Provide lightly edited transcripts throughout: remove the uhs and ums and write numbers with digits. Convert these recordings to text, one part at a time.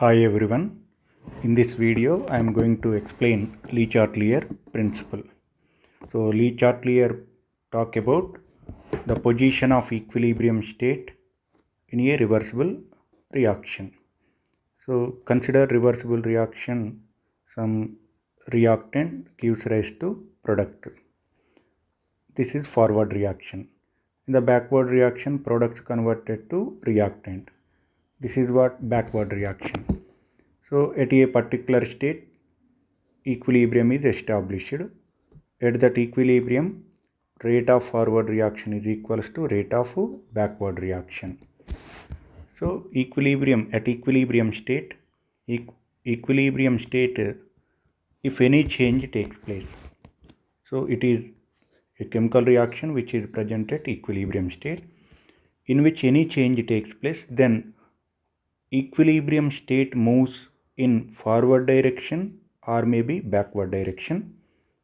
Hi everyone. In this video I am going to explain Le Chatelier principle. So Le Chatelier talk about the position of equilibrium state in a reversible reaction. So consider reversible reaction, some reactant gives rise to product. This is forward reaction. In the backward reaction, products converted to reactant. This is what backward reaction. So at a particular state, equilibrium is established. At that equilibrium, rate of forward reaction is equals to rate of backward reaction. So at equilibrium state, if any change takes place, so it is a chemical reaction which is present at equilibrium state, in which any change takes place, then equilibrium state moves in forward direction or maybe backward direction.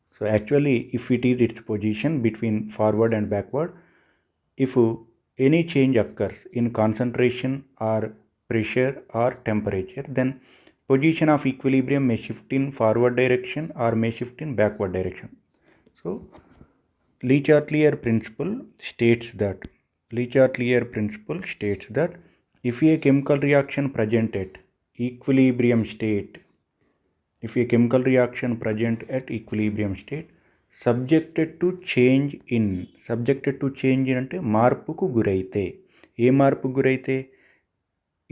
So actually if it is its position between forward and backward, if any change occurs in concentration or pressure or temperature, then position of equilibrium may shift in forward direction or may shift in backward direction. So Le Chatelier principle states that if a chemical reaction present at equilibrium state, subjected to change in అంటే మార్పుకు గురైతే, ఏ మార్పుకు గురైతే,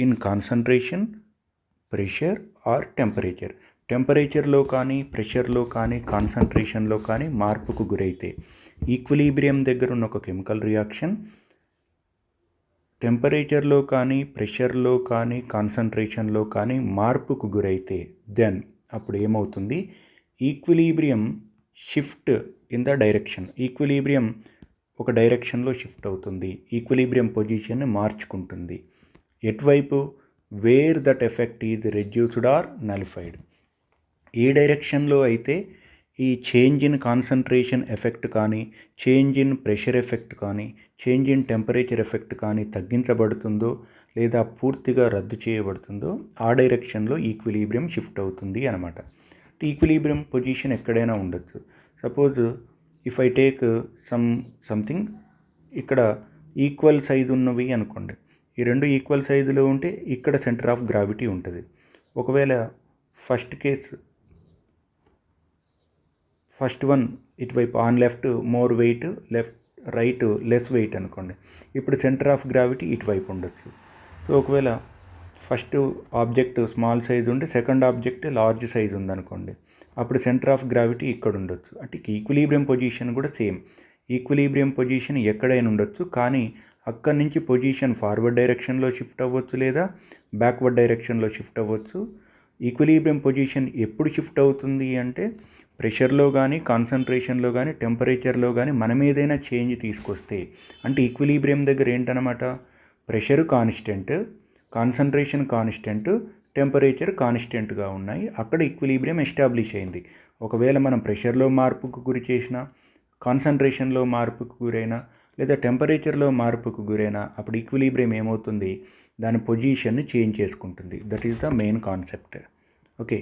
in concentration, pressure or టెంపరేచర్లో కానీ ప్రెషర్లో కానీ కాన్సన్ట్రేషన్లో కానీ మార్పుకు గురైతే, ఈక్విలిబ్రియం దగ్గర ఉన్న ఒక కెమికల్ రియాక్షన్ టెంపరేచర్లో కానీ ప్రెషర్లో కానీ కాన్సన్ట్రేషన్లో కానీ మార్పుకు గురైతే, దెన్ అప్పుడు ఏమవుతుంది, equilibrium shift in the direction, equilibrium ఒక డైరెక్షన్లో షిఫ్ట్ అవుతుంది, ఈక్విలిబ్రియం పొజిషన్ని మార్చుకుంటుంది. ఎటువైపు, where that effect is reduced or nullified. ఏ డైరెక్షన్లో అయితే ఈ చేంజ్ ఇన్ కాన్సన్ట్రేషన్ ఎఫెక్ట్ కానీ, చేంజ్ ఇన్ ప్రెషర్ ఎఫెక్ట్ కానీ, చేంజ్ ఇన్ టెంపరేచర్ ఎఫెక్ట్ కానీ తగ్గించబడుతుందో లేదా పూర్తిగా రద్దు చేయబడుతుందో ఆ డైరెక్షన్లో ఈక్విలిబ్రియం షిఫ్ట్ అవుతుంది అన్నమాట. ఈక్విలిబ్రియం పొజిషన్ ఎక్కడైనా ఉండొచ్చు. Suppose if I take something, ఇక్కడ ఈక్వల్ సైజు ఉన్నవి అనుకోండి, ఈ రెండు ఈక్వల్ సైజులో ఉంటే ఇక్కడ సెంటర్ ఆఫ్ గ్రావిటీ ఉంటుంది. ఒకవేళ ఫస్ట్ వన్ ఇటువైపు on left more weight, right less weight అనుకోండి, ఇప్పుడు సెంటర్ ఆఫ్ గ్రావిటీ ఇటువైపు ఉండొచ్చు. సో ఒకవేళ ఫస్ట్ ఆబ్జెక్ట్ స్మాల్ సైజ్ ఉండి సెకండ్ ఆబ్జెక్ట్ లార్జ్ సైజ్ ఉందనుకోండి, అప్పుడు సెంటర్ ఆఫ్ గ్రావిటీ ఇక్కడ ఉండొచ్చు. అంటే ఈక్విలిబ్రియం పొజిషన్ కూడా సేమ్. ఈక్విలిబ్రియం పొజిషన్ ఎక్కడైనా ఉండొచ్చు, కానీ అక్కడి నుంచి పొజిషన్ ఫార్వర్డ్ డైరెక్షన్లో షిఫ్ట్ అవ్వచ్చు లేదా బ్యాక్వర్డ్ డైరెక్షన్లో షిఫ్ట్ అవ్వచ్చు. ఈక్విలిబ్రియం పొజిషన్ ఎప్పుడు షిఫ్ట్ అవుతుంది అంటే ప్రెషర్లో కానీ కాన్సన్ట్రేషన్లో కానీ టెంపరేచర్లో కానీ మనం ఏదైనా చేంజ్ తీసుకొస్తే. అంటే ఈక్విలిబ్రియం దగ్గర ఏంటన్నమాట, pressure constant, concentration constant, temperature కాన్స్టెంట్గా ఉన్నాయి. అక్కడ ఈక్విలిబ్రియం ఎస్టాబ్లిష్ అయింది. ఒకవేళ మనం ప్రెషర్లో మార్పుకు గురి చేసినా, కాన్సన్ట్రేషన్లో మార్పుకు గురైనా లేదా టెంపరేచర్లో మార్పుకు గురైనా అప్పుడు ఈక్విలిబ్రియం ఏమవుతుంది, దాని పొజిషన్ని చేంజ్ చేసుకుంటుంది. That is the main concept. Okay.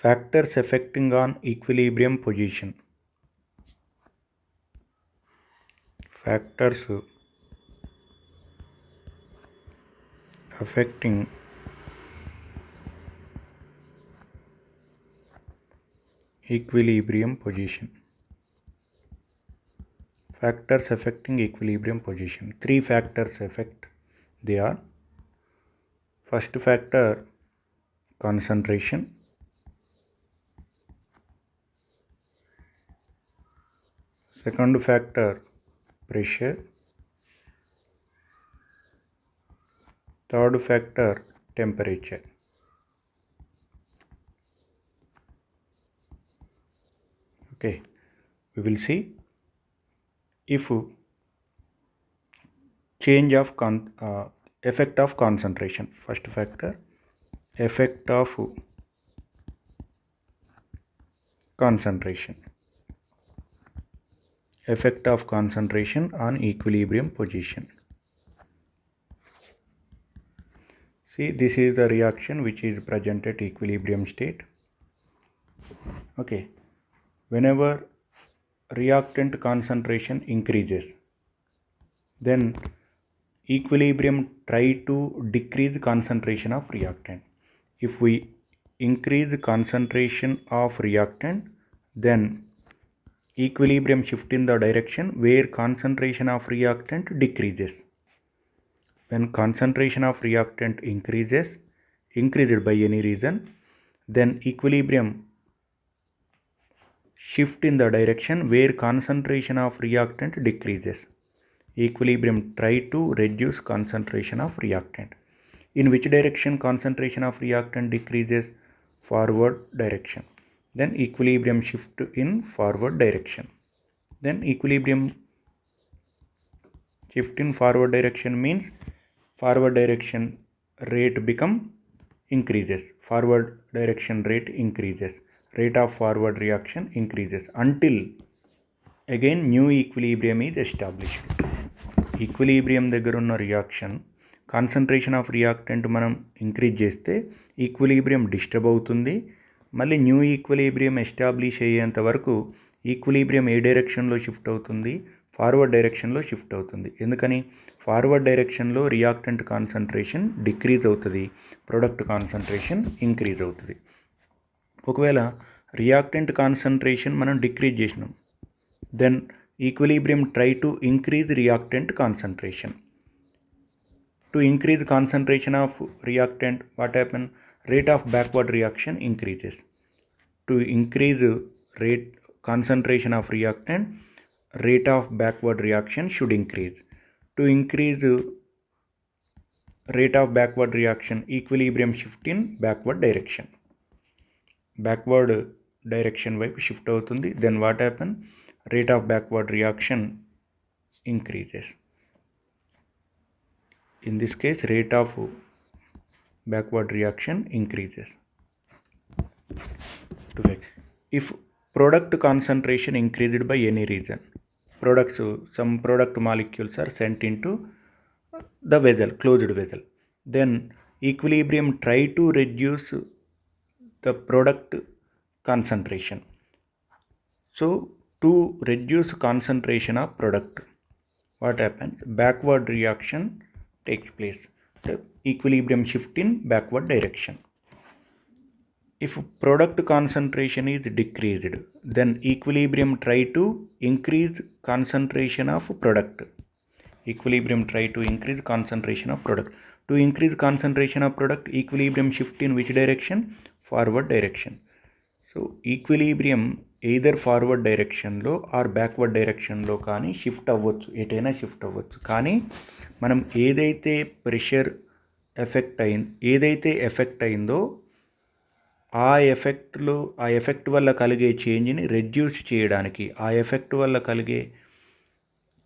Factors effecting on equilibrium position. Factors affecting equilibrium position. Factors affecting equilibrium position. 3 factors affect. They are: first factor concentration, second factor pressure, third factor temperature. Okay, we will see if change of effect of concentration. First factor, effect of concentration. Effect of concentration on equilibrium position. See, this is the reaction which is present at equilibrium state. Okay, whenever reactant concentration increases, then equilibrium try to decrease concentration of reactant. If we increase concentration of reactant, then equilibrium shift in the direction where concentration of reactant decreases. When concentration of reactant increased by any reason, then equilibrium shift in the direction where concentration of reactant decreases. Equilibrium try to reduce concentration of reactant. In which direction concentration of reactant decreases? Forward direction. Then equilibrium shift in forward direction. Then equilibrium shift in forward direction means forward direction rate become increases. Forward direction rate increases. Rate of forward reaction increases until again new equilibrium is established. Equilibrium దగ్గర ఉన్న reaction concentration of reactant మనం increase చేస్తే equilibrium disturb అవుతుంది. మళ్ళీ new equilibrium establish అయ్యేంత వరకు equilibrium ఏ డైరెక్షన్లో shift అవుతుంది? ఫార్వర్డ్ డైరెక్షన్లో షిఫ్ట్ అవుతుంది. ఎందుకని? ఫార్వర్డ్ డైరెక్షన్లో రియాక్టెంట్ కాన్సన్ట్రేషన్ డిక్రీజ్ అవుతుంది, ప్రొడక్ట్ కాన్సన్ట్రేషన్ ఇంక్రీజ్ అవుతుంది. ఒకవేళ రియాక్టెంట్ కాన్సన్ట్రేషన్ మనం డిక్రీజ్ చేసినాం, then equilibrium try to increase reactant concentration. To increase concentration of reactant, what happen? Rate of backward reaction increases. To increase rate concentration of reactant, rate of backward reaction should increase. To increase rate of backward reaction, equilibrium shift in backward direction. Backward direction వైపు shift అవుతుంది. Then what happen? Rate of backward reaction increases. In this case, rate of backward reaction increases. If product concentration increased by any reason, some product molecules are sent into the vessel, closed vessel, then equilibrium try to reduce the product concentration. So to reduce concentration of product, what happens? Backward reaction takes place. So equilibrium shift in backward direction. If product concentration is decreased, then equilibrium try to increase concentration of product. Equilibrium try to increase concentration of product. To increase concentration of product, equilibrium shift in which direction? Forward direction. So equilibrium either forward డైరెక్షన్లో are backward డైరెక్షన్లో కానీ shift అవ్వచ్చు, ఎటైనా shift అవ్వచ్చు. కానీ మనం ఏదైతే pressure effect అయిందో ఆ ఎఫెక్ట్ వల్ల కలిగే చేంజ్ని రెడ్యూస్ చేయడానికి, ఆ ఎఫెక్ట్ వల్ల కలిగే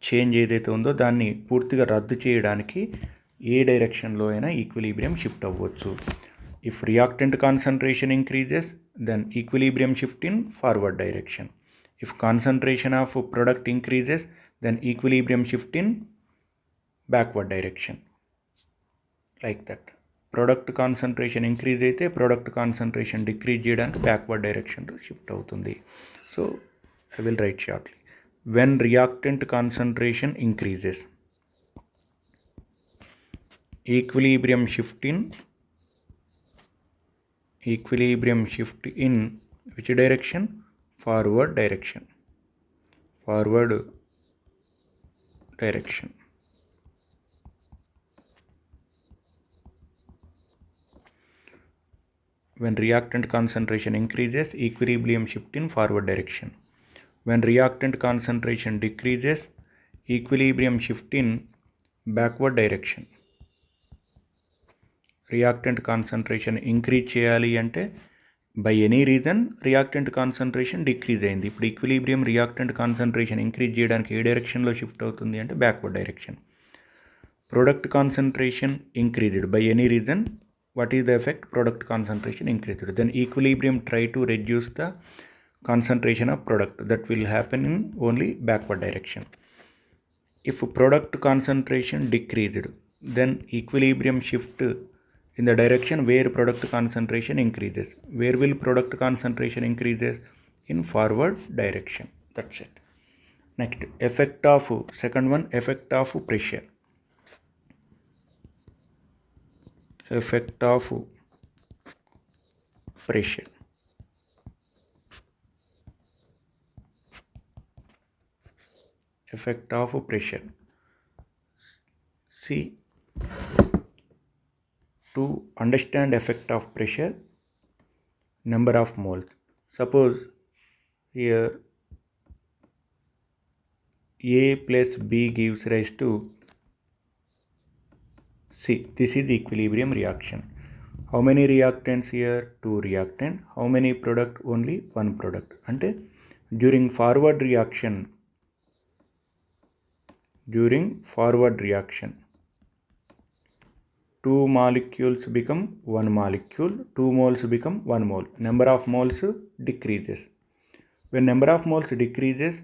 చేంజ్ ఏదైతే ఉందో దాన్ని పూర్తిగా రద్దు చేయడానికి ఏ డైరెక్షన్లో అయినా ఈక్విలిబ్రియం షిఫ్ట్ అవ్వచ్చు. If reactant concentration increases, then equilibrium shift in forward direction. If concentration of product increases, then equilibrium shift in backward direction. Like that. Product concentration increase అయితే product concentration decrease చేయడానికి backward direction to shift అవుతుంది. So I will write shortly. When reactant concentration increases, equilibrium shift in which direction? Forward direction. When reactant concentration increases, equilibrium shift in forward direction. When reactant concentration decreases, equilibrium shift in backward direction. Reactant concentration increase చేయాలి అంటే by any reason reactant concentration decrease అయింది. ఇప్పుడు equilibrium reactant concentration increase చేయడానికి ఏ డైరెక్షన్లో shift అవుతుంది అంటే backward direction. Product concentration increased by any reason, what is the effect? Product concentration increased. Then equilibrium try to reduce the concentration of product. That will happen in only backward direction. If product concentration decreased, then equilibrium shift in the direction where product concentration increases. Where will product concentration increases? In forward direction. That's it. Next, effect of second one, effect of pressure. Effect of pressure. Effect of pressure. See, to understand effect of pressure, number of moles. Suppose here A plus B gives rise to C. This is the equilibrium reaction. How many reactants here? 2 reactant. How many product? Only 1 product. Ante during forward reaction, 2 molecules become 1 molecule, 2 moles become 1 mole. Number of moles decreases. When number of moles decreases,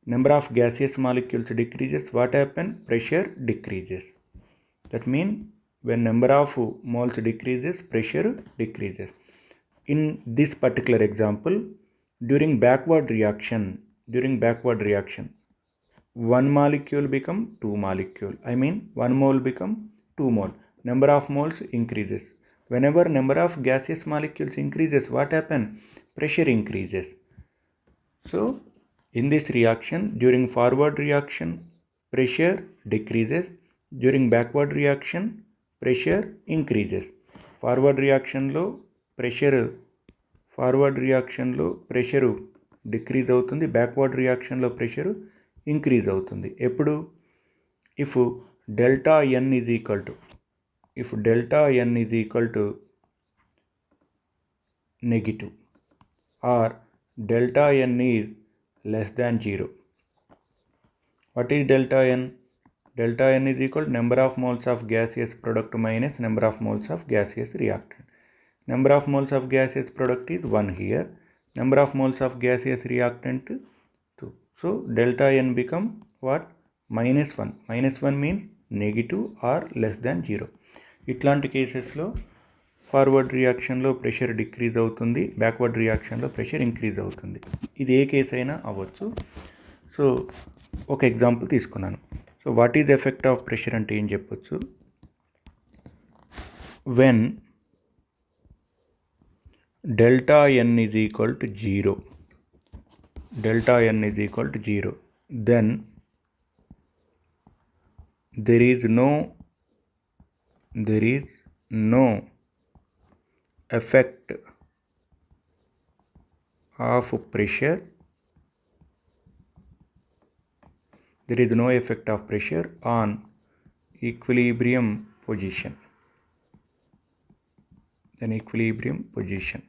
number of gaseous molecules decreases, what happens? Pressure decreases. That means when number of moles decreases, pressure decreases. In this particular example, during backward reaction, 1 molecule become 2 molecule. 1 mole become 2 mole. Number of moles increases. Whenever number of gaseous molecules increases, what happens? Pressure increases. So in this reaction, during forward reaction, pressure decreases. During backward reaction, pressure increases. Forward reaction లో pressure decrease అవుతుంది. Backward రియాక్షన్లో pressure increase అవుతుంది. ఎప్పుడు? If delta n is equal to negative or delta n is less than 0. What is delta n? Delta n is equal to number of moles of gaseous product minus number of moles of gaseous reactant. Number of moles of gaseous product is 1 here. Number of moles of gaseous reactant 2. So delta n become what? -1. -1 means negative or less than 0. ఇట్లాంటి కేసెస్లో forward రియాక్షన్లో pressure decrease అవుతుంది, backward రియాక్షన్లో pressure increase అవుతుంది. ఇది ఏ case అయినా అవ్వచ్చు. So ఒక example తీసుకున్నాను. So what is effect of pressure అంటే ఏం చెప్పొచ్చు? When delta n is equal to 0, then there is no effect of pressure. There is no effect of pressure on equilibrium position. Then equilibrium position.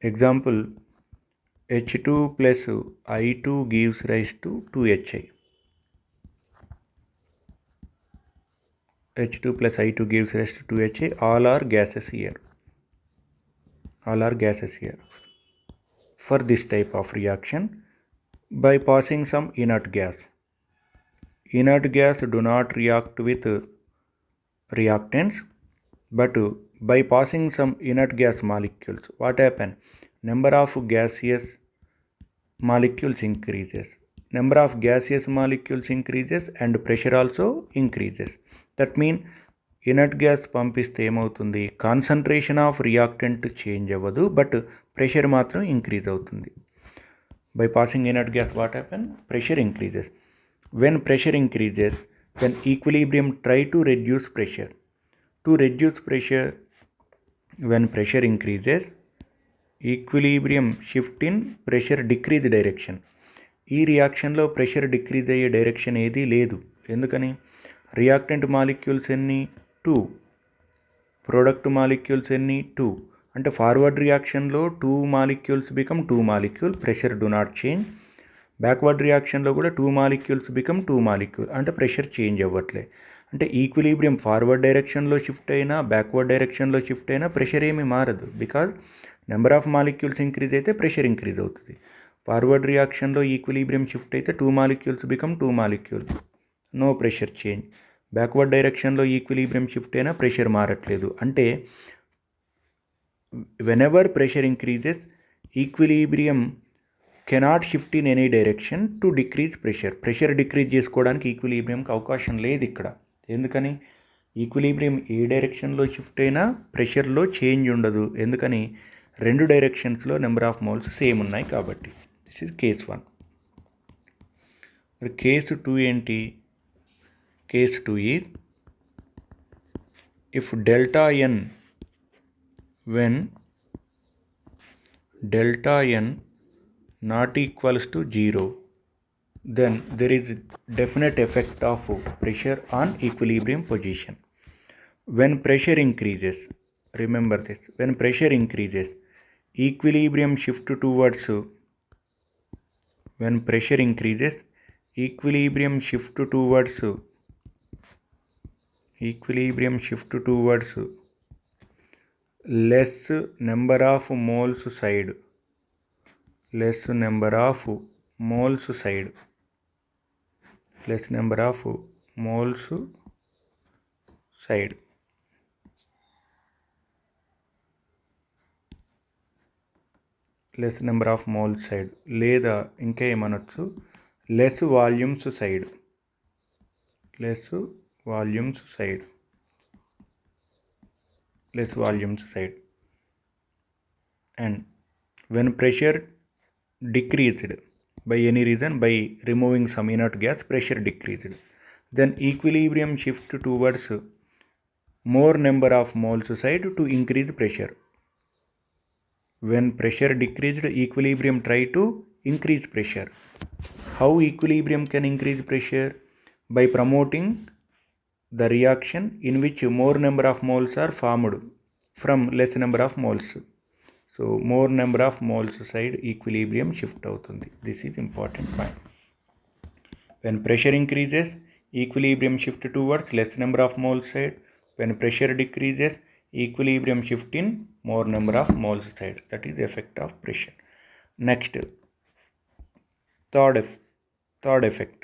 Example, H2 plus I2 gives rise to 2HI. H2 plus I2 gives rise to 2HI. All are gases here. For this type of reaction, by passing some inert gas do not react with reactants, but by passing some inert gas molecules, what happens? Number of gaseous molecules increases. Number of gaseous molecules increases and pressure also increases. That means inert gas పంపిస్తే ఏమవుతుంది? Concentration of reactant change అవ్వదు, but pressure మాత్రం increase అవుతుంది. By passing inert gas what happen? Pressure increases. When pressure increases, then equilibrium try to reduce pressure. When pressure increases, equilibrium shift in pressure decrease direction. ఈ రియాక్షన్లో pressure decrease అయ్యే direction ఏదీ లేదు. ఎందుకని? Reactant molecules ఎన్ని? 2. Product molecules ఎన్ని? 2. అంటే forward రియాక్షన్లో 2 molecules become 2 molecule, pressure do not change. Backward రియాక్షన్లో కూడా 2 మాలిక్యూల్స్ బికమ్ 2 మాలిక్యూల్, అంటే ప్రెషర్ చేంజ్ అవ్వట్లే. అంటే ఈక్విలిబ్రియం ఫార్వర్డ్ డైరెక్షన్లో షిఫ్ట్ అయినా బ్యాక్వర్డ్ డైరెక్షన్లో షిఫ్ట్ అయినా ప్రెషర్ ఏమీ మారదు. Because number of molecules increase అయితే ప్రెషర్ ఇంక్రీజ్ అవుతుంది. ఫార్వర్డ్ రియాక్షన్లో ఈక్విలిబ్రియం షిఫ్ట్ అయితే 2 molecules become 2 molecules, no pressure change. Backward డైరెక్షన్లో ఈక్విలిబ్రియం షిఫ్ట్ అయినా ప్రెషర్ మారట్లేదు. అంటే whenever pressure increases, equilibrium cannot shift in any direction to decrease pressure. Pressure decrease చేసుకోవడానికి ఈక్విలిబ్రియంకి అవకాశం లేదు ఇక్కడ. ఎందుకని? ఈక్విలిబ్రియం ఏ డైరెక్షన్లో షిఫ్ట్ అయినా ప్రెషర్లో చేంజ్ ఉండదు. ఎందుకని? రెండు డైరెక్షన్స్లో నెంబర్ ఆఫ్ మోల్స్ సేమ్ ఉన్నాయి కాబట్టి. This is case 1. మరి కేసు 2 ఏంటి? Case 2 is if delta n when delta n not equals to 0, then there is definite effect of pressure on equilibrium position. When pressure increases, remember this, when pressure increases, equilibrium shift towards, when pressure increases, equilibrium shift towards less number of moles side, less number of moles side, less number of moles side, less number of moles side, లేదా ఇంకా ఏమనొచ్చు, less volumes side, less volumes side, less volumes side. And when pressure decreased by any reason, by removing some inert gas, pressure decreased, then equilibrium shift towards more number of moles side to increase pressure. When pressure decreased, equilibrium try to increase pressure. How equilibrium can increase pressure? By promoting the reaction in which more number of moles are formed from less number of moles. So more number of moles side equilibrium shift అవుతుంది. This is important point. When pressure increases, equilibrium shift towards less number of moles side. When pressure decreases, equilibrium shift in more number of moles side. That is the effect of pressure. Next, third effect.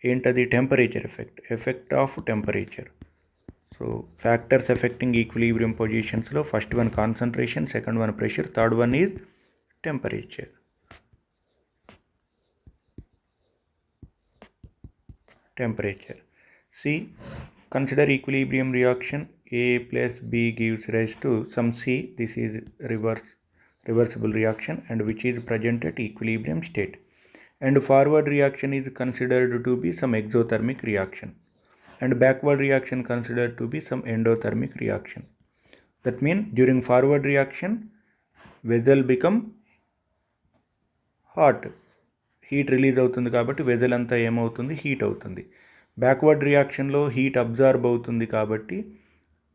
ఏంటది? Temperature effect of temperature. So factors effecting equilibrium పొజిషన్స్లో first one concentration, second one pressure, third one is temperature. Temperature. See, consider equilibrium reaction A plus B gives rise to some C. This is reversible reaction and which is present at equilibrium state. And forward reaction is considered to be some exothermic reaction, and backward reaction considered to be some endothermic reaction. That means during forward reaction, vessel become hot, heat release అవుతుంది కాబట్టి vessel అంతా ఏమవుతుంది? Heat అవుతుంది. Backward రియాక్షన్లో heat absorb అవుతుంది కాబట్టి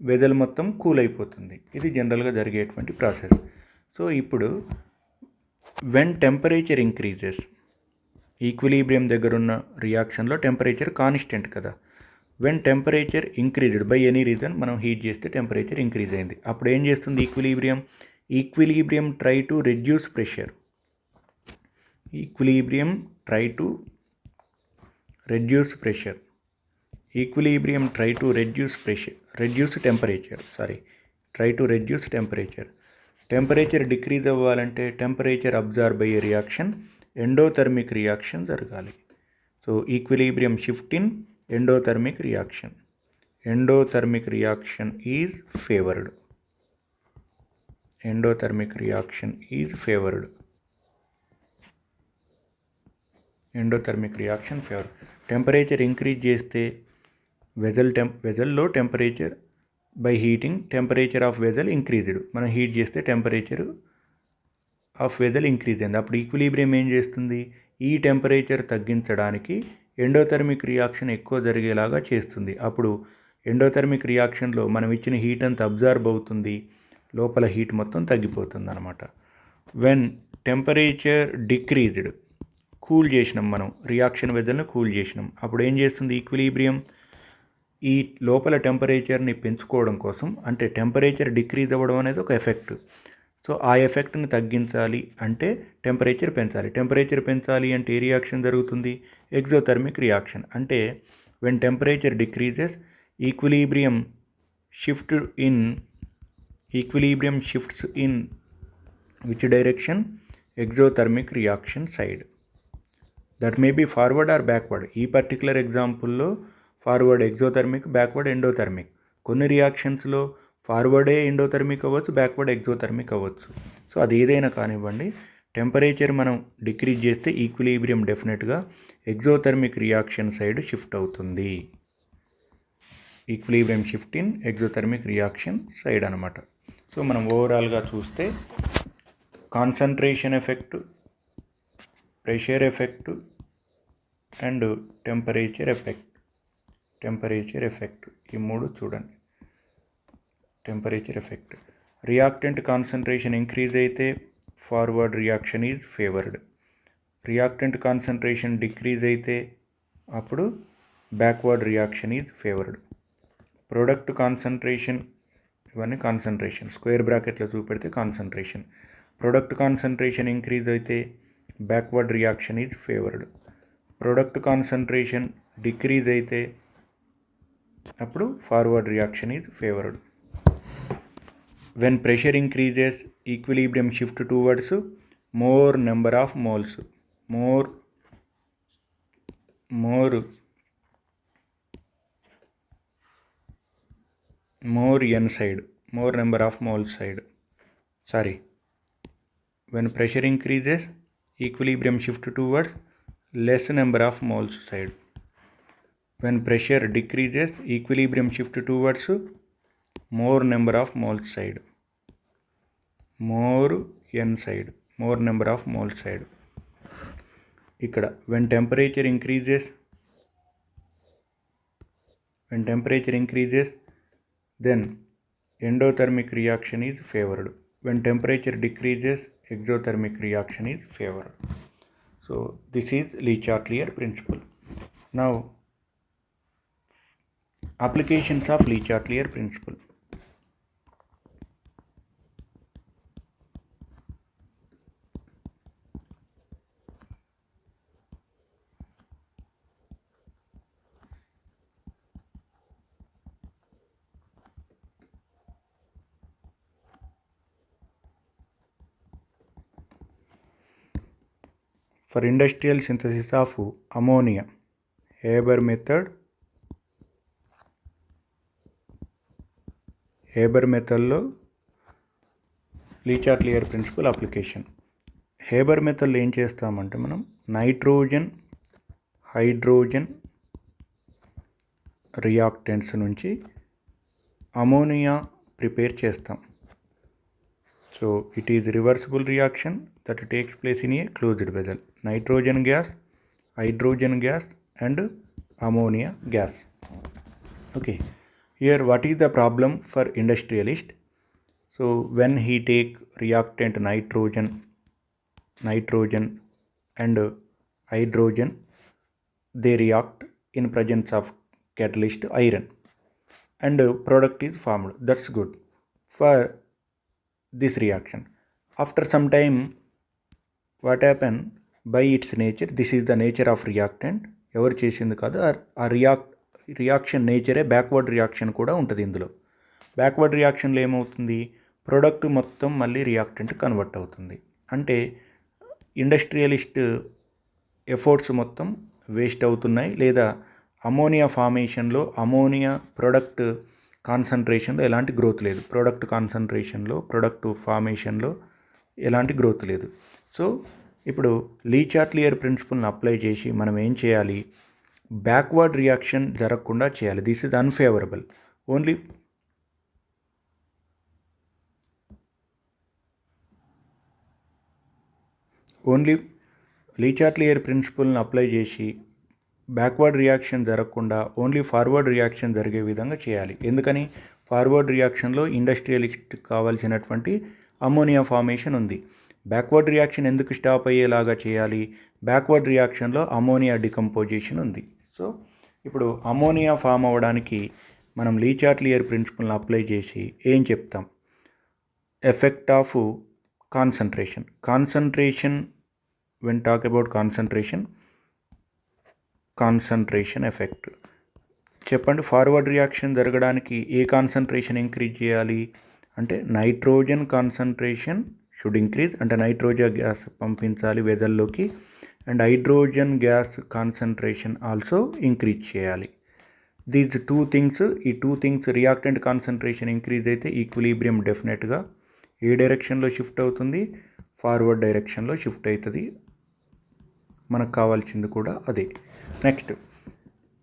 vessel మొత్తం cool అయిపోతుంది. ఇది జనరల్గా జరిగేటువంటి ప్రాసెస్. సో ఇప్పుడు వెన్ టెంపరేచర్ ఇంక్రీజెస్, ఈక్విలిబ్రియం దగ్గర ఉన్న రియాక్షన్లో టెంపరేచర్ కాన్స్టెంట్ కదా. When temperature increased by any reason, మనం హీట్ చేస్తే టెంపరేచర్ ఇంక్రీజ్ అయింది. అప్పుడు ఏం చేస్తుంది equilibrium try to reduce pressure. Equilibrium try to reduce pressure. Equilibrium try to reduce temperature. Temperature decrease అవ్వాలంటే టెంపరేచర్ అబ్జార్బ్ అయ్యే రియాక్షన్ ఎండోథర్మిక్ రియాక్షన్ జరగాలి. So equilibrium shift in endothermic reaction. Endothermic reaction is favoured. Endothermic reaction is favoured. Endothermic reaction favour. Temperature increase చేస్తే వెజల్లో temperature by heating temperature of vessel increased. మనం heat చేస్తే temperature of vessel increase అయింది. అప్పుడు equilibrium ఏం చేస్తుంది? ఈ temperature తగ్గించడానికి ఎండోథర్మిక్ రియాక్షన్ ఎక్కువ జరిగేలాగా చేస్తుంది. అప్పుడు ఎండోథర్మిక్ రియాక్షన్లో మనం ఇచ్చిన హీట్ అంతా అబ్జార్బ్ అవుతుంది, లోపల హీట్ మొత్తం తగ్గిపోతుంది అన్నమాట. వెన్ టెంపరేచర్ డిక్రీజ్డ్, కూల్ చేసినాం మనం, రియాక్షన్ వెజల్ని కూల్ చేసినాం. అప్పుడు ఏం చేస్తుంది ఈక్విలిబ్రియం? ఈ లోపల టెంపరేచర్ని పెంచుకోవడం కోసం, అంటే టెంపరేచర్ డిక్రీజ్ అవ్వడం అనేది ఒక ఎఫెక్ట్. సో ఆ ఎఫెక్ట్ని తగ్గించాలి అంటే టెంపరేచర్ పెంచాలి. టెంపరేచర్ పెంచాలి అంటే ఏ రియాక్షన్ జరుగుతుంది? Exothermic reaction. అంటే when temperature decreases, equilibrium shifts in which direction? Exothermic reaction side. That may be forward or backward. ఈ పర్టికులర్ ఎగ్జాంపుల్లో ఫార్వర్డ్ ఎగ్జోథర్మిక్, బ్యాక్వర్డ్ ఎండోథర్మిక్. కొన్ని రియాక్షన్స్లో ఫార్వర్డే ఎండోథర్మిక్ అవ్వచ్చు, బ్యాక్వర్డ్ ఎగ్జోథర్మిక్ అవ్వచ్చు. సో అది ఏదైనా కానివ్వండి, టెంపరేచర్ మనం డిక్రీజ్ చేస్తే ఈక్విలిబ్రియం డెఫినెట్గా ఎగ్జోథర్మిక్ రియాక్షన్ సైడ్ షిఫ్ట్ అవుతుంది. Equilibrium shift in exothermic reaction side అనమాట. సో మనం ఓవరాల్గా చూస్తే concentration effect, pressure effect and temperature effect ఈ మూడు చూడండి. Temperature effect, reactant concentration increase అయితే forward reaction is favoured. Reactant concentration decrease అయితే అప్పుడు backward reaction is favoured. Product concentration, ఇవన్నీ కాన్సన్ట్రేషన్, స్క్వేర్ బ్రాకెట్లో చూపెడితే కాన్సన్ట్రేషన్. ప్రొడక్ట్ కాన్సన్ట్రేషన్ ఇంక్రీజ్ అయితే backward reaction is favoured. Product concentration decrease అయితే అప్పుడు forward reaction is favoured. When pressure increases, equilibrium shift towards more number of moles, more n side, more number of moles side. When pressure increases, equilibrium shift towards less number of moles side. When pressure decreases, equilibrium shift towards more number of moles side. More n side, more number of moles side. ఇక్కడ when temperature increases, then endothermic reaction is favored. When temperature decreases, exothermic reaction is favored. So this is Le Chatelier principle. Now applications of Le Chatelier principle. For industrial synthesis of ammonia, Haber మెథడ్లో లీ Chatelier principal application. Haber మెథడ్లో ఏం చేస్తామంటే మనం nitrogen, hydrogen reactants నుంచి ammonia prepare చేస్తాం. So it is reversible reaction that takes place in a closed vessel. Nitrogen gas, hydrogen gas and ammonia gas. Okay, here what is the problem for industrialist? So when he take reactant nitrogen and hydrogen, they react in presence of catalyst iron and product is formed. That's good for this reaction. After some time, what happen? By its nature, this is the nature of reactant. ఎవరు చేసింది కాదు, ఆ reaction నేచరే backward reaction కూడా ఉంటుంది ఇందులో. Backward రియాక్షన్లో ఏమవుతుంది? Product మొత్తం మళ్ళీ రియాక్టెంట్ కన్వర్ట్ అవుతుంది. అంటే ఇండస్ట్రియలిస్ట్ ఎఫర్ట్స్ మొత్తం వేస్ట్ అవుతున్నాయి, లేదా అమోనియా ఫార్మేషన్లో అమోనియా ప్రొడక్ట్ కాన్సన్ట్రేషన్లో ఎలాంటి గ్రోత్ లేదు, ప్రొడక్ట్ ఫార్మేషన్లో ఎలాంటి గ్రోత్ లేదు. సో ఇప్పుడు లీ చాట్లియర్ ప్రిన్సిపల్ని అప్లై చేసి మనం ఏం చేయాలి? బ్యాక్వర్డ్ రియాక్షన్ జరగకుండా చేయాలి. This is unfavourable. Only Le Chatelier ప్రిన్సిపల్ని అప్లై చేసి బ్యాక్వర్డ్ రియాక్షన్ జరగకుండా ఓన్లీ ఫార్వర్డ్ రియాక్షన్ జరిగే విధంగా చేయాలి. ఎందుకని? ఫార్వర్డ్ రియాక్షన్లో ఇండస్ట్రియలిస్ట్ కావాల్సినటువంటి అమోనియా ఫార్మేషన్ ఉంది. బ్యాక్వర్డ్ రియాక్షన్ ఎందుకు స్టాప్ అయ్యేలాగా చేయాలి? బ్యాక్వర్డ్ రియాక్షన్లో అమోనియా డికంపోజిషన్ ఉంది. సో ఇప్పుడు అమోనియా ఫామ్ అవ్వడానికి మనం లీ చాట్లియర్ ప్రిన్సిపల్ని అప్లై చేసి ఏం చెప్తాం? Effect of concentration when talk about concentration effect. చెప్పండి, ఫార్వర్డ్ రియాక్షన్ జరగడానికి ఏ కాన్సన్ట్రేషన్ ఇంక్రీజ్ చేయాలి అంటే నైట్రోజన్ కాన్సన్ట్రేషన్ షుడ్ ఇంక్రీజ్, అంటే నైట్రోజన్ గ్యాస్ పంపించాలి వెజల్లోకి, and hydrogen gas concentration also increase చేయాలి. దీస్ ఈ two things reactant concentration increase అయితే ఈక్విలిబ్రియం డెఫినెట్గా ఏ డైరెక్షన్లో షిఫ్ట్ అవుతుంది, ఫార్వర్డ్ డైరెక్షన్లో షిఫ్ట్ అవుతుంది. మనకు కావాల్సింది కూడా అదే. నెక్స్ట్,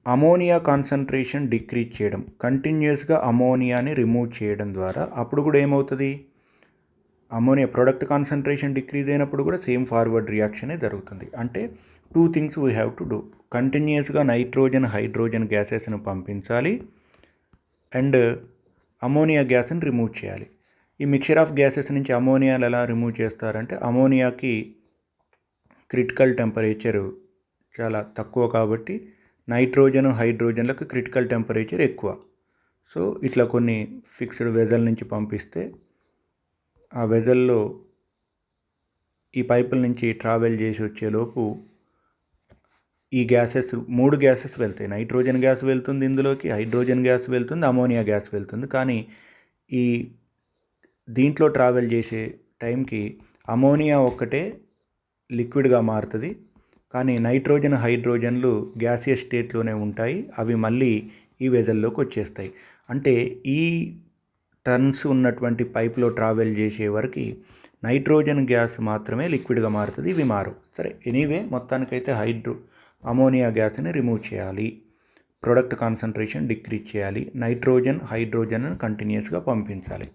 అమోనియా కాన్సన్ట్రేషన్ డిక్రీజ్ చేయడం, కంటిన్యూస్గా అమోనియాని రిమూవ్ చేయడం ద్వారా అప్పుడు కూడా ఏమవుతుంది, అమోనియా ప్రొడక్ట్ కాన్సన్ట్రేషన్ డిక్రీజ్ అయినప్పుడు కూడా సేమ్ ఫార్వర్డ్ రియాక్షనే జరుగుతుంది. అంటే two things we have to do, కంటిన్యూస్గా నైట్రోజన్ హైడ్రోజన్ గ్యాసెస్ను పంపించాలి అండ్ అమోనియా గ్యాస్ని రిమూవ్ చేయాలి. ఈ మిక్చర్ ఆఫ్ గ్యాసెస్ నుంచి అమోనియాలు ఎలా రిమూవ్ చేస్తారంటే అమోనియాకి క్రిటికల్ టెంపరేచర్ చాలా తక్కువ కాబట్టి నైట్రోజన్ హైడ్రోజన్లకు క్రిటికల్ టెంపరేచర్ ఎక్కువ. సో ఇట్లా కొన్ని ఫిక్స్డ్ వెజల్ నుంచి పంపిస్తే ఆ వెజల్లో ఈ పైపుల నుంచి ట్రావెల్ చేసి వచ్చేలోపు ఈ గ్యాసెస్ 3 గ్యాసెస్ వెళ్తాయి. నైట్రోజన్ గ్యాస్ వెళ్తుంది ఇందులోకి, హైడ్రోజన్ గ్యాస్ వెళ్తుంది, అమోనియా గ్యాస్ వెళ్తుంది. కానీ ఈ దీంట్లో ట్రావెల్ చేసే టైంకి అమోనియా ఒక్కటే లిక్విడ్గా మారుతుంది, కానీ నైట్రోజన్ హైడ్రోజన్లు గ్యాసియస్ స్టేట్లోనే ఉంటాయి. అవి మళ్ళీ ఈ వెజల్లోకి వచ్చేస్తాయి. అంటే ఈ టర్న్స్ ఉన్నటువంటి పైప్లో ట్రావెల్ చేసే వరకు నైట్రోజన్ గ్యాస్ మాత్రమే లిక్విడ్గా మారుతుంది, ఇవి మారు. సరే, ఎనీవే మొత్తానికైతే అమోనియా గ్యాస్ని రిమూవ్ చేయాలి, ప్రొడక్ట్ కాన్సన్ట్రేషన్ డిక్రీజ్ చేయాలి, నైట్రోజన్ హైడ్రోజన్ కంటిన్యూస్గా పంపించాలి.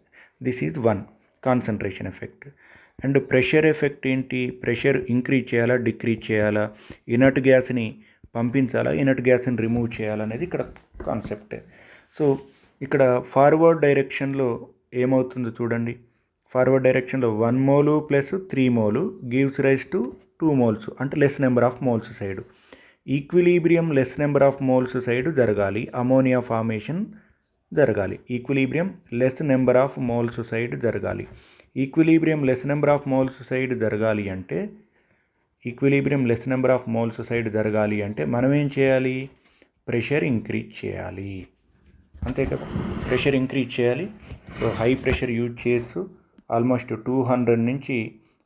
This is one concentration effect. And pressure effect ఏంటి, ప్రెషర్ ఇంక్రీజ్ చేయాలా డిక్రీజ్ చేయాలా, ఇనర్ట్ గ్యాస్ని పంపించాలా ఇనర్ట్ గ్యాస్ని రిమూవ్ చేయాలనేది ఇక్కడ కాన్సెప్టే. సో ఇక్కడ ఫార్వర్డ్ డైరెక్షన్లో ఏమవుతుందో చూడండి. ఫార్వర్డ్ డైరెక్షన్లో 1 mole plus 3 mole gives rise to 2 moles, అంటే less number of moles side. Equilibrium less number of moles side జరగాలి, అమోనియా ఫార్మేషన్ జరగాలి. Equilibrium less number of moles side జరగాలి. Equilibrium less number of moles side జరగాలి అంటే మనం ఏం చేయాలి, pressure increase చేయాలి, అంతే కదా. ప్రెషర్ ఇంక్రీజ్ చేయాలి. సో హై ప్రెషర్ యూజ్ చేస్తూ ఆల్మోస్ట్ 200 నుంచి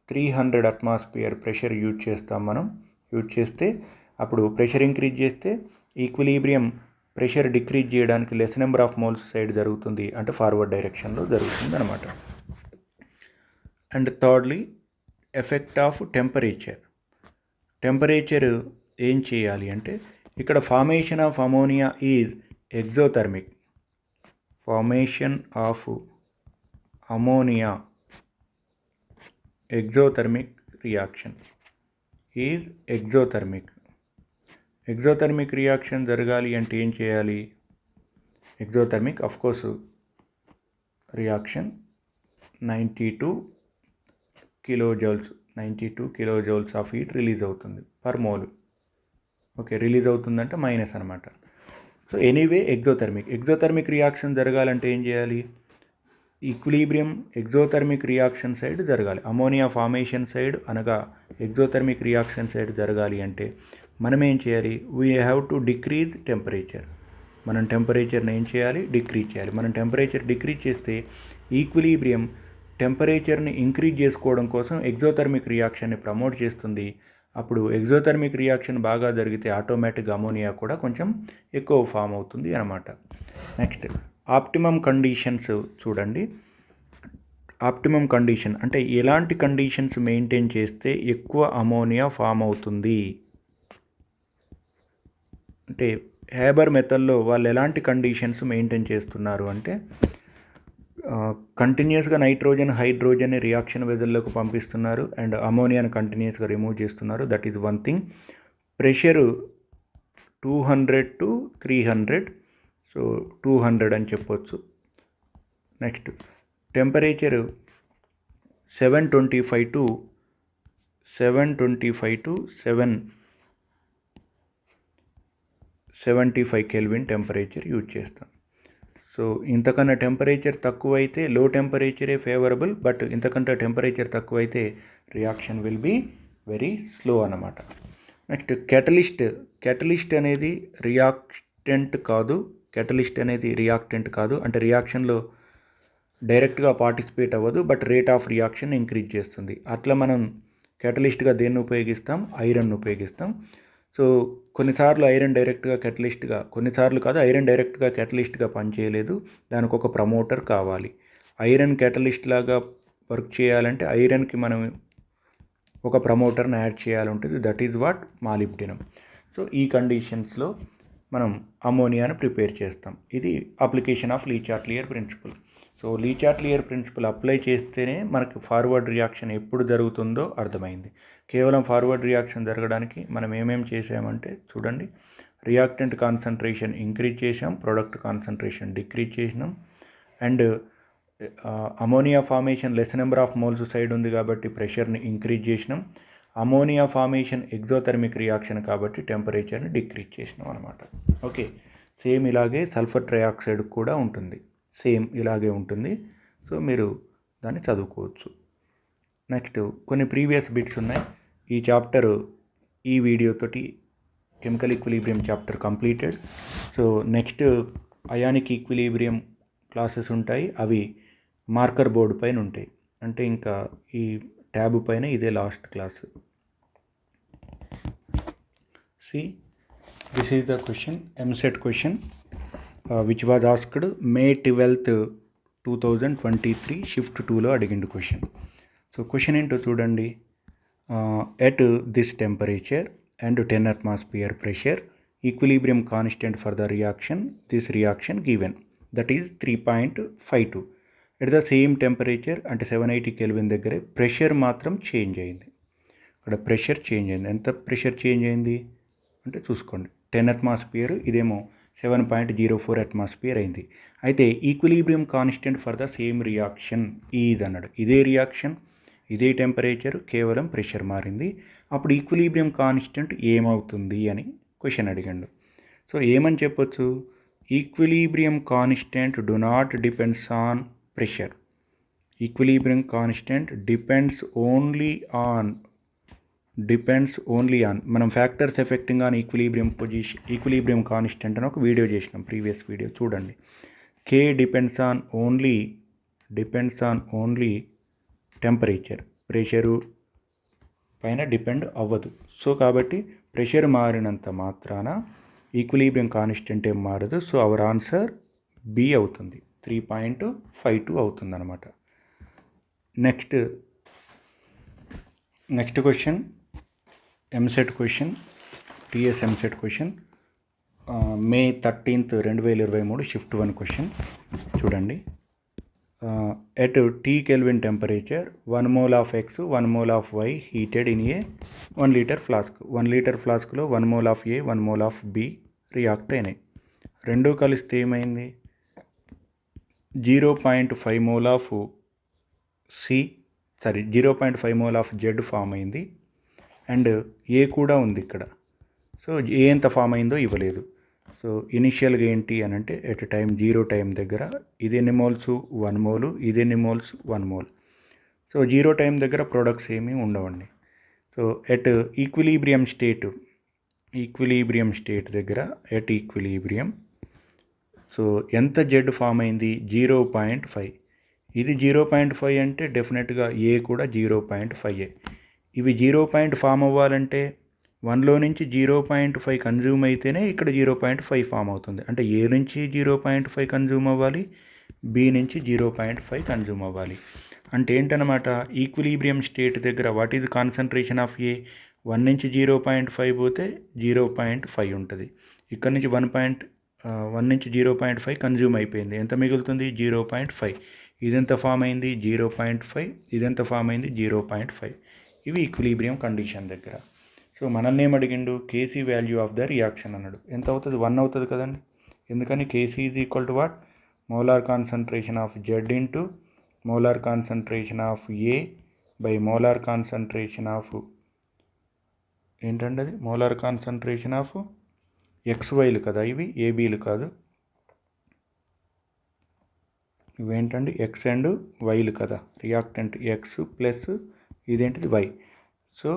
300 అట్మాస్ఫియర్ ప్రెషర్ యూజ్ చేస్తాం మనం. యూజ్ చేస్తే అప్పుడు ప్రెషర్ ఇంక్రీజ్ చేస్తే ఈక్విలిబ్రియం ప్రెషర్ డిక్రీజ్ చేయడానికి less number of moles side జరుగుతుంది, అంటే ఫార్వర్డ్ డైరెక్షన్లో జరుగుతుంది అనమాట. And thirdly, effect of temperature ఏం చేయాలి అంటే ఇక్కడ formation of ammonia is exothermic. Formation of ammonia exothermic reaction is exothermic reaction జరగాలి అంటే ఏం చేయాలి, exothermic of course reaction 92 kilojoules of heat release అవుతుంది పర్ మోల్. ఓకే, రిలీజ్ అవుతుందంటే మైనస్ అనమాట. సో ఎనీవే ఎగ్జోథర్మిక్ రియాక్షన్ జరగాలంటే ఏం చేయాలి, ఈక్విలిబ్రియం ఎగ్జోథర్మిక్ రియాక్షన్ సైడ్ జరగాలి. అమోనియా ఫార్మేషన్ సైడ్ అనగా ఎగ్జోథర్మిక్ రియాక్షన్ సైడ్ జరగాలి అంటే మనం ఏం చేయాలి, we have to decrease temperature. మనం టెంపరేచర్ని ఏం చేయాలి, డిక్రీజ్ చేయాలి. మనం టెంపరేచర్ డిక్రీజ్ చేస్తే ఈక్విలిబ్రియం టెంపరేచర్ని ఇంక్రీజ్ చేసుకోవడం కోసం ఎగ్జోథర్మిక్ రియాక్షన్ని ప్రమోట్ చేస్తుంది. అప్పుడు ఎగ్జోథర్మిక్ రియాక్షన్ బాగా జరిగితే ఆటోమేటిక్గా అమోనియా కూడా కొంచెం ఎక్కువ ఫామ్ అవుతుంది అన్నమాట. నెక్స్ట్, ఆప్టిమమ్ కండిషన్స్ చూడండి. ఆప్టిమమ్ కండిషన్ అంటే ఎలాంటి కండిషన్స్ మెయింటైన్ చేస్తే ఎక్కువ అమోనియా ఫామ్ అవుతుంది అంటే హేబర్ మెథడ్లో వాళ్ళు ఎలాంటి కండిషన్స్ మెయింటైన్ చేస్తున్నారు అంటే కంటిన్యూస్గా నైట్రోజన్ హైడ్రోజన్ రియాక్షన్ వెజల్లోకి పంపిస్తున్నారు అండ్ అమోనియాను కంటిన్యూస్గా రిమూవ్ చేస్తున్నారు. That is one thing. Pressure 200 to 300, so 200 అని చెప్పొచ్చు. Next, temperature 725 to 775 kelvin temperature use చేస్తాం. సో ఇంతకన్నా టెంపరేచర్ తక్కువైతే లో టెంపరేచరే ఫేవరబుల్, బట్ ఇంతకంటే టెంపరేచర్ తక్కువైతే reaction will be very slow అన్నమాట. నెక్స్ట్, కెటలిస్ట్ అనేది రియాక్టెంట్ కాదు, కెటలిస్ట్ అనేది రియాక్టెంట్ కాదు. అంటే రియాక్షన్లో డైరెక్ట్గా పార్టిసిపేట్ అవ్వదు, but rate of reaction increase చేస్తుంది. అట్లా మనం కెటలిస్ట్గా దేన్ని ఉపయోగిస్తాం? ఐరన్ ఉపయోగిస్తాం. సో కొన్నిసార్లు ఐరన్ డైరెక్ట్గా కెటలిస్ట్గా, కొన్నిసార్లు కాదు, ఐరన్ డైరెక్ట్గా కెటలిస్ట్గా పనిచేయలేదు, దానికి ఒక ప్రమోటర్ కావాలి. ఐరన్ కెటలిస్ట్ లాగా వర్క్ చేయాలంటే ఐరన్కి మనం ఒక ప్రమోటర్ని యాడ్ చేయాలి ఉంటుంది. That is what molybdenum. So ఈ కండిషన్స్లో మనం అమోనియాను ప్రిపేర్ చేస్తాం. ఇది application of Le Chatelier principle. So Le Chatelier principle apply చేస్తేనే మనకి ఫార్వర్డ్ రియాక్షన్ ఎప్పుడు జరుగుతుందో అర్థమైంది. కేవలం ఫార్వర్డ్ రియాక్షన్ జరగడానికి మనం ఏమేమి చేసామంటే చూడండి, రియాక్టెంట్ కాన్సన్ట్రేషన్ ఇంక్రీజ్ చేసాం, ప్రొడక్ట్ కాన్సన్ట్రేషన్ డిక్రీజ్ చేసినాం, and ammonia formation less number of moles side ఉంది కాబట్టి ప్రెషర్ని ఇంక్రీజ్ చేసినాం. అమోనియా ఫార్మేషన్ ఎగ్జోథర్మిక్ రియాక్షన్ కాబట్టి టెంపరేచర్ని డిక్రీజ్ చేసినాం అనమాట. ఓకే, సేమ్ ఇలాగే సల్ఫర్ ట్రయాక్సైడ్ కూడా ఉంటుంది, సేమ్ ఇలాగే ఉంటుంది. సో మీరు దాన్ని చదువుకోవచ్చు. నెక్స్ట్ కొన్ని ప్రీవియస్ బిట్స్ ఉన్నాయి. ఈ చాప్టర్ ఈ వీడియోతోటి chemical equilibrium chapter completed. So next ionic equilibrium classes ఉంటాయి, అవి మార్కర్ బోర్డు పైన ఉంటాయి. అంటే ఇంకా ఈ ట్యాబ్ పైన ఇదే last class. See this is the question, EAMCET question which was asked May 12th, 2023 shift 2లో అడిగిండు క్వశ్చన్. సో క్వశ్చన్ ఏంటో చూడండి. At this temperature and 10 atmosphere pressure equilibrium constant for the reaction, this reaction given, that is 3.52. At the same temperature అంటే 780 Kelvin దగ్గరే pressure మాత్రం change అయింది. ఇక్కడ pressure change అయింది. ఎంత ప్రెషర్ చేంజ్ అయింది అంటే చూసుకోండి, 10 atmosphere, ఇదేమో 7.04 atmosphere అయింది. అయితే equilibrium constant for the same reaction is అన్నాడు. ఇదే రియాక్షన్, ఇదే టెంపరేచర్, కేవలం ప్రెషర్ మారింది. అప్పుడు ఈక్విలిబ్రియం కాన్స్టెంట్ ఏమవుతుంది అని క్వశ్చన్ అడిగాడు. సో ఏమని చెప్పొచ్చు? Equilibrium constant do not depends on pressure. Equilibrium constant depends only on మనం factors effecting on equilibrium constant అని ఒక వీడియో చేసినాం, ప్రీవియస్ వీడియో చూడండి. K depends on only temperature, pressure పైన డిపెండ్ అవ్వదు. సో కాబట్టి ప్రెషర్ మారినంత మాత్రాన ఈక్విలిబ్రియం కాన్స్టెంట్ ఏం మారదు. సో అవర్ ఆన్సర్ బి అవుతుంది, 3.52 అవుతుంది అనమాట. Next question EAMCET question, TS EAMCET question, May 13th, 2023 shift 1 question చూడండి. At T Kelvin temperature 1 mole of X, 1 mole of Y heated in a 1 liter flask. 1 liter ఫ్లాస్క్లో 1 mole of A, 1 mole of B react అయినాయి. రెండూ కలిస్తే ఏమైంది? 0.5 mole of Z form అయింది, and A కూడా ఉంది ఇక్కడ. సో ఏ ఎంత ఫామ్ అయిందో ఇవ్వలేదు. సో ఇనిషియల్గా ఏంటి అని అంటే ఎట్ టైం 0 టైం దగ్గర ఇది ఎన్ని మోల్స్? 1 mole, ఇది ఎన్ని మోల్స్? 1 mole. సో 0 టైం దగ్గర ప్రొడక్ట్స్ ఏమీ ఉండవండి. సో ఎట్ ఈక్విలిబ్రియం స్టేట్ దగ్గర ఎట్ ఈక్విలిబ్రియం సో ఎంత జెడ్ ఫామ్ అయింది? 0.5. ఇది 0.5 అంటే డెఫినెట్గా ఏ కూడా 0.5. ఇవి 0 ఫామ్ అవ్వాలంటే 1లో నుంచి 0.5 కన్జ్యూమ్ అయితేనే ఇక్కడ 0.5 ఫామ్ అవుతుంది. అంటే ఏ నుంచి 0.5 కన్జ్యూమ్ అవ్వాలి, బి నుంచి 0.5 కన్జ్యూమ్ అవ్వాలి. అంటే ఏంటన్నమాట, ఈక్విలిబ్రియం స్టేట్ దగ్గర వాట్ ఈజ్ కాన్సన్ట్రేషన్ ఆఫ్ ఏ? 1 నుంచి 0.5 పోతే 0.5 ఉంటుంది. ఇక్కడ నుంచి 1 నుంచి 0.5 కన్జ్యూమ్ అయిపోయింది. ఎంత మిగులుతుంది? 0.5. ఇదెంత ఫామ్ అయింది? 0.5. ఇదెంత ఫామ్ అయింది? 0.5. ఇవి ఈక్విలిబ్రియం కండిషన్ దగ్గర. సో మనల్ని ఏమడిగిండు? KC value of the reaction అన్నాడు. ఎంత అవుతుంది? 1 అవుతుంది కదండి. ఎందుకని? KC is equal to what? Molar concentration of Z into molar concentration of A by molar concentration of ఏంటండి అది? మోలార్ కాన్సన్ట్రేషన్ ఆఫ్ XYలు కదా, ఇవి ఏబీలు కాదు. ఇవేంటండి? X అండ్ Yలు కదా. రియాక్టెంట్ X ప్లస్ ఇదేంటిది Y. So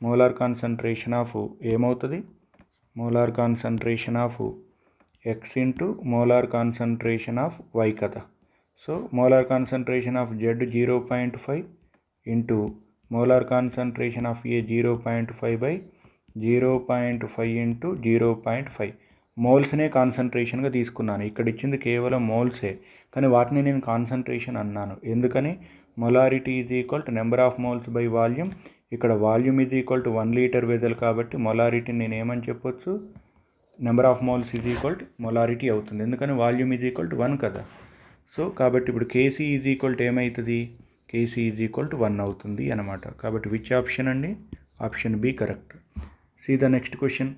molar concentration of ఏమవుతుంది? Molar concentration of x into molar concentration of y కదా. So molar concentration of z 0.5 into molar concentration of A 0.5 by 0.5 into 0.5. మోల్స్నే కాన్సన్ట్రేషన్గా తీసుకున్నాను. ఇక్కడ ఇచ్చింది కేవలం మోల్సే, కానీ వాటిని నేను కాన్సన్ట్రేషన్ అన్నాను. ఎందుకని? Molarity is equal to number of moles by volume. ఇక్కడ volume is equal to 1 litre vessel కాబట్టి మొలారిటీ నేను ఏమని చెప్పొచ్చు? Number of moles is equal to molarity అవుతుంది. ఎందుకని? వాల్యూమ్ ఈజ్ ఈక్వల్ టు 1 కదా. సో కాబట్టి ఇప్పుడు కేసీ ఈజ్ ఈక్వల్ టు ఏమవుతుంది? కేసీ ఈజ్ ఈక్వల్ టు 1 అవుతుంది అనమాట. కాబట్టి విచ్ ఆప్షన్ అండి? Option B correct. See the next question.